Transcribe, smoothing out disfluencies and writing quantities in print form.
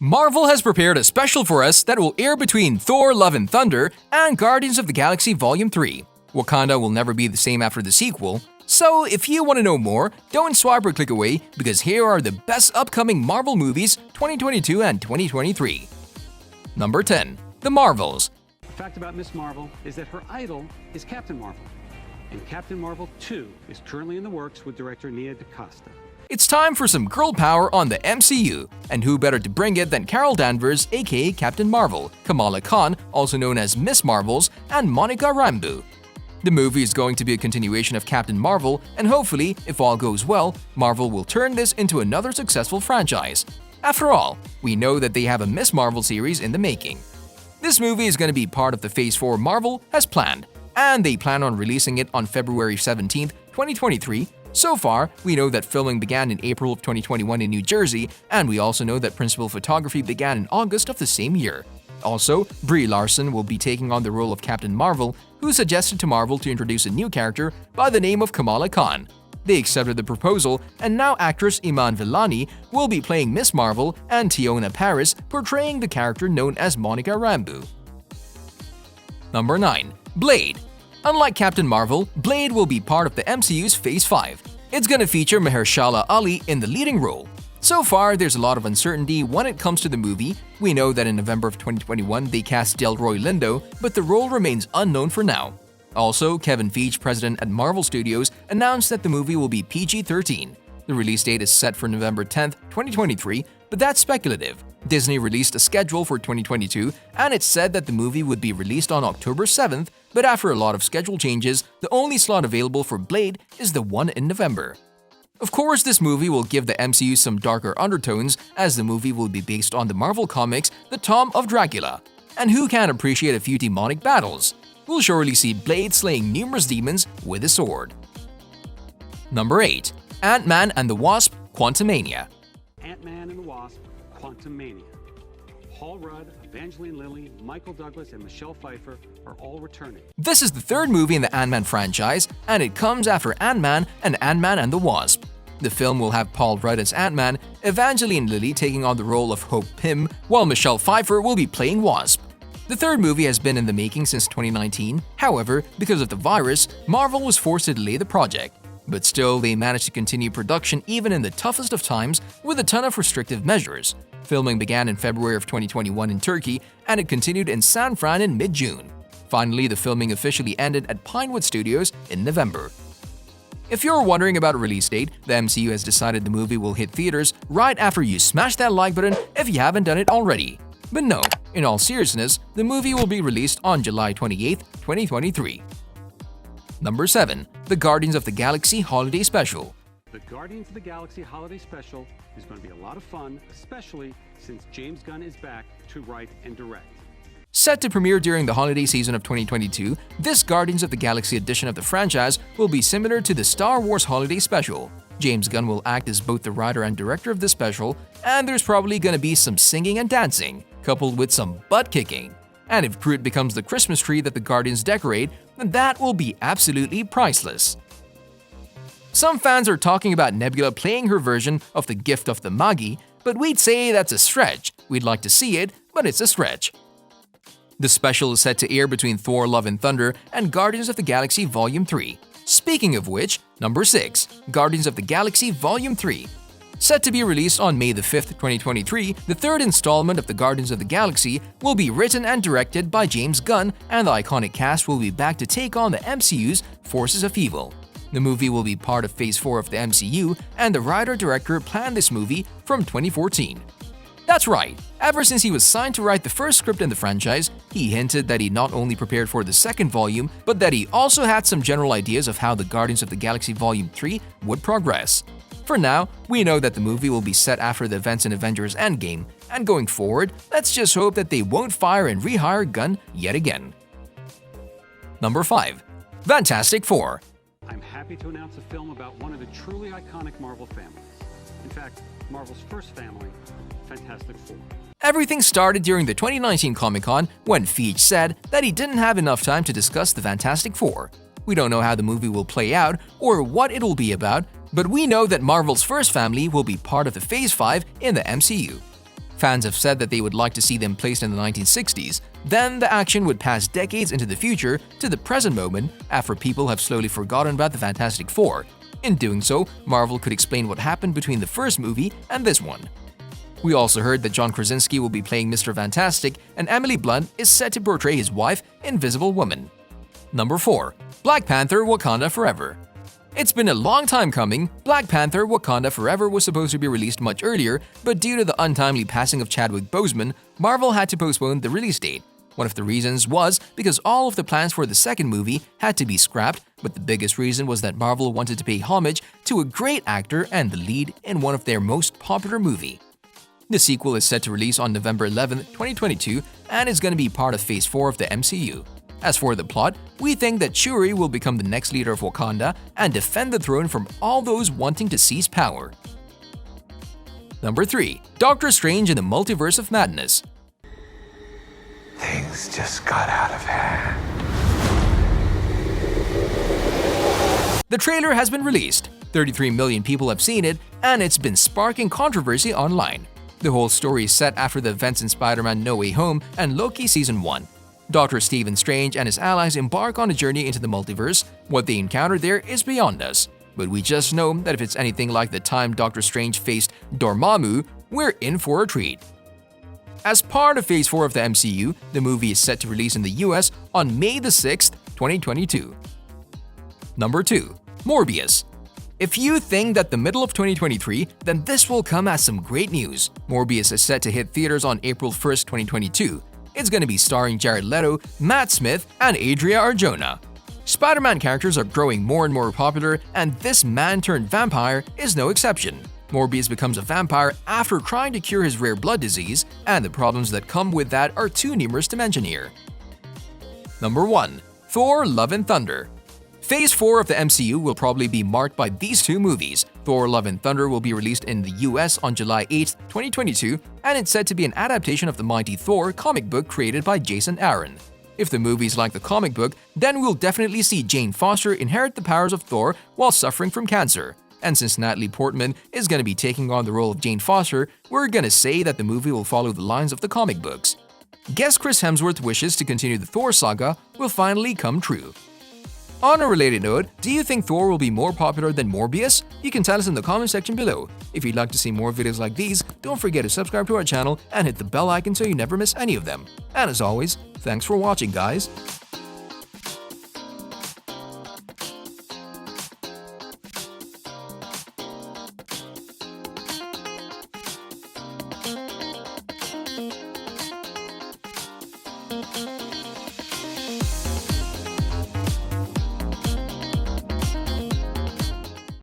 Marvel has prepared a special for us that will air between Thor: Love and Thunder and Guardians of the Galaxy Volume 3. Wakanda will never be the same after the sequel, so if you want to know more, don't swipe or click away because here are the best upcoming Marvel movies 2022 and 2023. Number 10. The Marvels. The fact about Miss Marvel is that her idol is Captain Marvel, and Captain Marvel 2 is currently in the works with director Nia DaCosta. It's time for some girl power on the MCU, and who better to bring it than Carol Danvers aka Captain Marvel, Kamala Khan, also known as Miss Marvels, and Monica Rambeau. The movie is going to be a continuation of Captain Marvel, and hopefully, if all goes well, Marvel will turn this into another successful franchise. After all, we know that they have a Miss Marvel series in the making. This movie is going to be part of the Phase 4 Marvel has planned, and they plan on releasing it on February 17, 2023. So far, we know that filming began in April of 2021 in New Jersey, and we also know that principal photography began in August of the same year. Also, Brie Larson will be taking on the role of Captain Marvel, who suggested to Marvel to introduce a new character by the name of Kamala Khan. They accepted the proposal, and now actress Iman Vellani will be playing Miss Marvel and Tiona Paris portraying the character known as Monica Rambeau. Number 9. Blade. Unlike Captain Marvel, Blade will be part of the MCU's Phase 5. It's gonna feature Mahershala Ali in the leading role. So far, there's a lot of uncertainty when it comes to the movie. We know that in November of 2021 they cast Delroy Lindo, but the role remains unknown for now. Also, Kevin Feige, president at Marvel Studios, announced that the movie will be PG-13. The release date is set for November 10, 2023, but that's speculative. Disney released a schedule for 2022, and it said that the movie would be released on October 7th, but after a lot of schedule changes, the only slot available for Blade is the one in November. Of course, this movie will give the MCU some darker undertones, as the movie will be based on the Marvel comics The Tomb of Dracula. And who can't appreciate a few demonic battles? We'll surely see Blade slaying numerous demons with a sword. Number 8. Ant-Man and the Wasp: QUANTUMANIA. Ant-Man and the Wasp: QUANTUMANIA. Paul Rudd, Evangeline Lilly, Michael Douglas, and Michelle Pfeiffer are all returning. This is the third movie in the Ant-Man franchise, and it comes after Ant-Man and the Wasp. The film will have Paul Rudd as Ant-Man, Evangeline Lilly taking on the role of Hope Pym, while Michelle Pfeiffer will be playing Wasp. The third movie has been in the making since 2019, however, because of the virus, Marvel was forced to delay the project. But still, they managed to continue production even in the toughest of times with a ton of restrictive measures. Filming began in February of 2021 in Turkey, and it continued in San Fran in mid-June. Finally, the filming officially ended at Pinewood Studios in November. If you're wondering about a release date, the MCU has decided the movie will hit theaters right after you smash that like button if you haven't done it already. But no, in all seriousness, the movie will be released on July 28, 2023. Number 7. The Guardians of the Galaxy Holiday Special. The Guardians of the Galaxy Holiday Special is going to be a lot of fun, especially since James Gunn is back to write and direct. Set to premiere during the holiday season of 2022, this Guardians of the Galaxy edition of the franchise will be similar to the Star Wars Holiday Special. James Gunn will act as both the writer and director of the special, and there's probably gonna be some singing and dancing, coupled with some butt-kicking. And if Groot becomes the Christmas tree that the Guardians decorate, then that will be absolutely priceless. Some fans are talking about Nebula playing her version of the Gift of the Magi, but we'd say that's a stretch. We'd like to see it, but it's a stretch. The special is set to air between Thor: Love and Thunder and Guardians of the Galaxy Volume 3. Speaking of which, number 6, Guardians of the Galaxy Volume 3. Set to be released on May the 5th, 2023, the third installment of the Guardians of the Galaxy will be written and directed by James Gunn, and the iconic cast will be back to take on the MCU's Forces of Evil. The movie will be part of Phase 4 of the MCU, and the writer-director planned this movie from 2014. That's right, ever since he was signed to write the first script in the franchise, he hinted that he not only prepared for the second volume, but that he also had some general ideas of how the Guardians of the Galaxy Volume 3 would progress. For now, we know that the movie will be set after the events in Avengers Endgame, and going forward, let's just hope that they won't fire and rehire Gunn yet again. Number 5. Fantastic Four. I'm happy to announce a film about one of the truly iconic Marvel families. In fact, Marvel's first family, Fantastic Four. Everything started during the 2019 Comic-Con when Feige said that he didn't have enough time to discuss the Fantastic Four. We don't know how the movie will play out or what it'll be about, but we know that Marvel's first family will be part of the Phase 5 in the MCU. Fans have said that they would like to see them placed in the 1960s. Then the action would pass decades into the future to the present moment after people have slowly forgotten about the Fantastic Four. In doing so, Marvel could explain what happened between the first movie and this one. We also heard that John Krasinski will be playing Mr. Fantastic, and Emily Blunt is set to portray his wife, Invisible Woman. Number 4. Black Panther: Wakanda Forever. It's been a long time coming. Black Panther: Wakanda Forever was supposed to be released much earlier, but due to the untimely passing of Chadwick Boseman, Marvel had to postpone the release date. One of the reasons was because all of the plans for the second movie had to be scrapped, but the biggest reason was that Marvel wanted to pay homage to a great actor and the lead in one of their most popular movie. The sequel is set to release on November 11, 2022, and is going to be part of Phase 4 of the MCU. As for the plot, we think that Shuri will become the next leader of Wakanda and defend the throne from all those wanting to seize power. Number 3. Doctor Strange in the Multiverse of Madness. Things just got out of hand. The trailer has been released. 33 million people have seen it, and it's been sparking controversy online. The whole story is set after the events in Spider-Man: No Way Home and Loki Season 1. Dr. Stephen Strange and his allies embark on a journey into the multiverse. What they encounter there is beyond us. But we just know that if it's anything like the time Dr. Strange faced Dormammu, we're in for a treat. As part of Phase 4 of the MCU, the movie is set to release in the US on May the 6th, 2022. Number 2. Morbius. If you think that the middle of 2023, then this will come as some great news. Morbius is set to hit theaters on April 1st, 2022. It's going to be starring Jared Leto, Matt Smith, and Adria Arjona. Spider-Man characters are growing more and more popular, and this man-turned-vampire is no exception. Morbius becomes a vampire after trying to cure his rare blood disease, and the problems that come with that are too numerous to mention here. Number 1. Thor: Love and Thunder. Phase 4 of the MCU will probably be marked by these two movies. Thor: Love and Thunder will be released in the US on July 8, 2022, and it's said to be an adaptation of the Mighty Thor comic book created by Jason Aaron. If the movie's like the comic book, then we'll definitely see Jane Foster inherit the powers of Thor while suffering from cancer. And since Natalie Portman is going to be taking on the role of Jane Foster, we're going to say that the movie will follow the lines of the comic books. Guess Chris Hemsworth's wishes to continue the Thor saga will finally come true. On a related note, do you think Thor will be more popular than Morbius? You can tell us in the comment section below. If you'd like to see more videos like these, don't forget to subscribe to our channel and hit the bell icon so you never miss any of them. And as always, thanks for watching, guys.